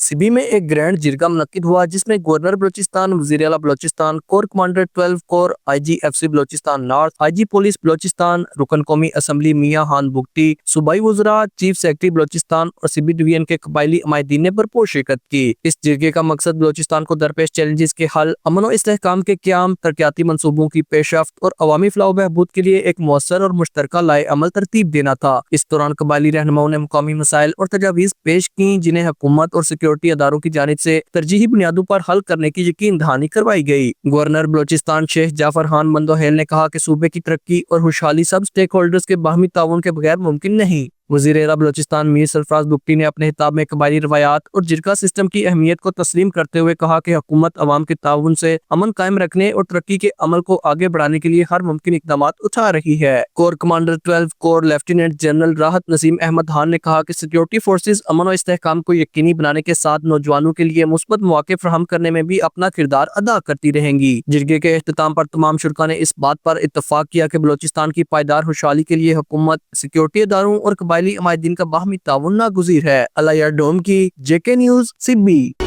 सिबी में एक ग्रैंड जिरगा मुनक्किद हुआ जिसमें गवर्नर बलोचिस्तान, वजीर आला Balochistan, core commander 12 core, IGFC Balochistan north, IG police Balochistan, रुकन कौमी असम्बली मियां हान बुगटी, सूबाई वज़रा, चीफ सेक्रेटरी बलोचिस्तान और सिबी डिवीजन के कबायली अमायदीन ने भरपूर शिरकत की। इस जिरगे का मकसद बलोचिस्तान को दरपेश चैलेंजेस के हल, अमन और इस्तेहकाम के क़याम, तरक्याती मंसूबों की पेशरफ्त और अवामी फलाह बहबूद के लिए एक मौसर और मुश्तरका लाए अमल तरतीब देना था। इस दौरान कबायली रहनुमाओं ने मुकामी मसाइल और तजावीज़ पेश की जिन्हें हुकूमत और सिक्योरिटी अदारों की जानिब से तरजीही बुनियादों पर हल करने की यकीन दहानी करवाई गई। गवर्नर बलोचिस्तान शेख जाफर खान मंदोहेल ने कहा कि सूबे की तरक्की और खुशहाली सब स्टेक होल्डर्स के बाहमी ताउन के बगैर मुमकिन नहीं। वज़ीर आला बलोचिस्तान मीर सरफराज बुगटी ने अपने खिताब में कबायली रवायात और जिरगा सिस्टम की अहमियत को तस्लीम करते हुए कहा कि हुकूमत अवाम के ताउन से अमन कायम रखने और तरक्की के अमल को आगे बढ़ाने के लिए हर मुमकिन इकदाम उठा रही है। Core commander 12 core lieutenant general राहत नसीम अहमद खान ने कहा कि सिक्योरिटी फोर्सेज अमन और इस्तेहकाम को यकीनी बनाने के साथ नौजवानों के लिए मुस्बत मौके फराहम करने में भी अपना किरदार अदा करती रहेंगी। जिरगे के इख्तिताम पर तमाम शुरका ने इस बात पर इत्तफाक किया कि बलोचिस्तान की पायदार खुशहाली के लिए हुकूमत, सिक्योरिटी इदारों और कबायली अमायदीन का बाहमी ताउन नागुज़ीर है। अलाया डोम की JK न्यूज़ सिबी।